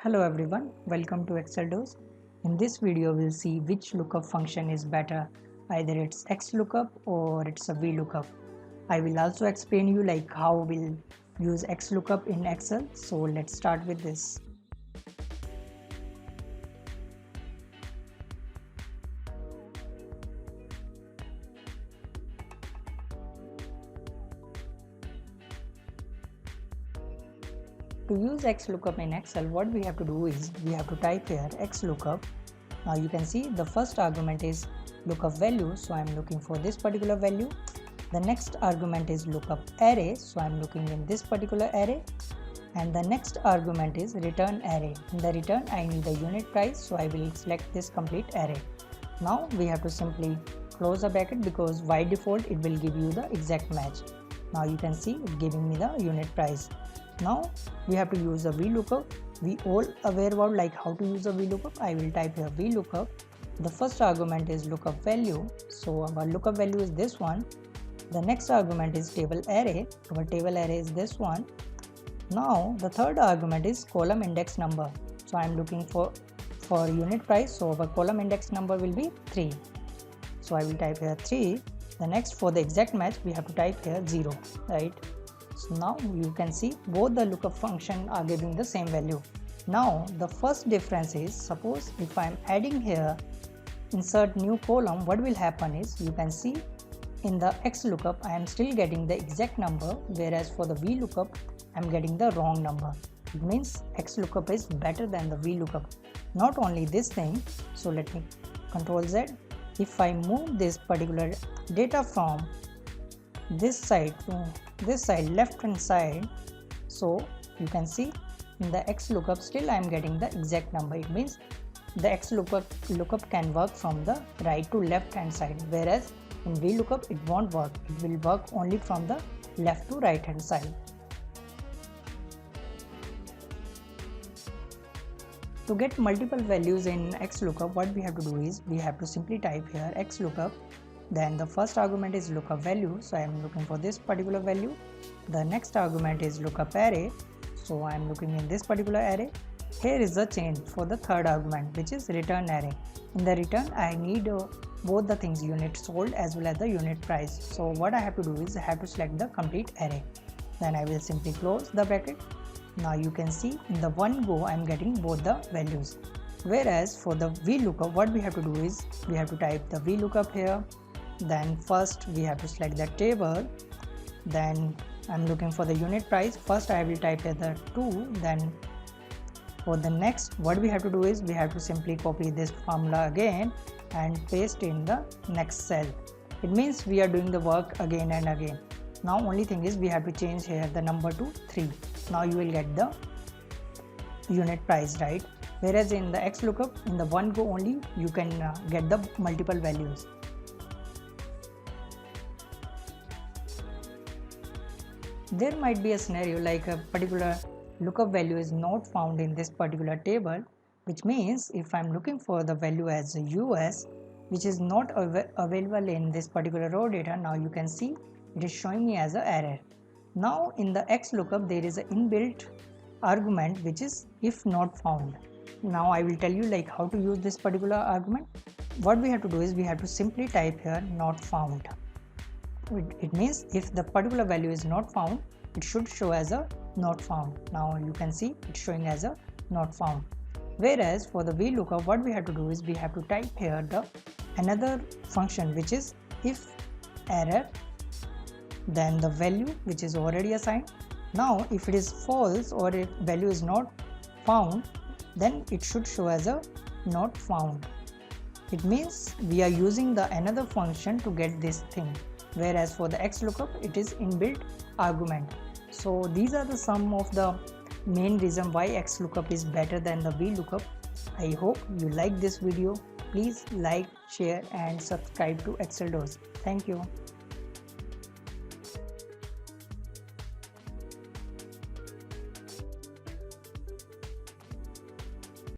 Hello everyone, welcome to Excel Dose. In this video we'll see which lookup function is better, either it's XLOOKUP or it's a VLOOKUP. I will also explain you like how we'll use XLOOKUP in Excel, so let's start with this. To use XLOOKUP in Excel, what we have to do is we have to type here XLOOKUP. Now you can see the first argument is lookup value, so I'm looking for this particular value. The next argument is lookup array, so I'm looking in this particular array. And the next argument is return array. In the return I need the unit price, so I will select this complete array. Now we have to simply close the bracket because by default it will give you the exact match. Now you can see it giving me the unit price. Now we have to use a VLOOKUP. We all aware about like how to use a VLOOKUP. I will type here VLOOKUP. The first argument is lookup value, so our lookup value is this one. The next argument is table array. Our table array is this one. Now the third argument is column index number, so I am looking for unit price, so our column index number will be 3, so I will type here 3. The next, for the exact match we have to type here 0, right? So now you can see both the lookup function are giving the same value. Now the first difference is, suppose if I am adding here insert new column, what will happen is you can see in the XLOOKUP I am still getting the exact number, whereas for the VLOOKUP I am getting the wrong number. It means XLOOKUP is better than the VLOOKUP. Not only this thing, so let me Control Z. If I move this particular data from this side to this side, left hand side, so you can see in the XLOOKUP still I am getting the exact number. It means the XLOOKUP can work from the right to left hand side, whereas in VLOOKUP it won't work. It will work only from the left to right hand side. To get multiple values in XLOOKUP, what we have to do is we have to simply type here XLOOKUP. Then the first argument is lookup value, so I am looking for this particular value. The next argument is lookup array, so I am looking in this particular array. Here is the change for the third argument, which is return array. In the return I need both the things, unit sold as well as the unit price. So what I have to do is I have to select the complete array. Then I will simply close the bracket. Now you can see in the one go I am getting both the values. Whereas for the VLOOKUP, what we have to do is we have to type the VLOOKUP here. Then first we have to select the table. Then I'm looking for the unit price. First I will type here the 2. Then for the next, what we have to do is we have to simply copy this formula again and paste in the next cell. It means we are doing the work again and again. Now only thing is we have to change here the number to 3. Now you will get the unit price, right? Whereas in the XLOOKUP, in the one go only you can get the multiple values. There might be a scenario like a particular lookup value is not found in this particular table, which means if I'm looking for the value as a US, which is not available in this particular raw data, now you can see it is showing me as an error. Now in the XLOOKUP there is an inbuilt argument which is if not found. Now I will tell you like how to use this particular argument. What we have to do is we have to simply type here not found. It means if the particular value is not found, it should show as a not found. Now you can see it's showing as a not found. Whereas for the VLOOKUP, what we have to do is we have to type here the another function which is if error, then the value which is already assigned. Now if it is false or if value is not found, then it should show as a not found. It means we are using the another function to get this thing. Whereas for the XLOOKUP it is inbuilt argument. So these are the some of the main reason why XLOOKUP is better than the VLOOKUP. I hope you like this video. Please like, share and subscribe to Excel Dose. Thank you.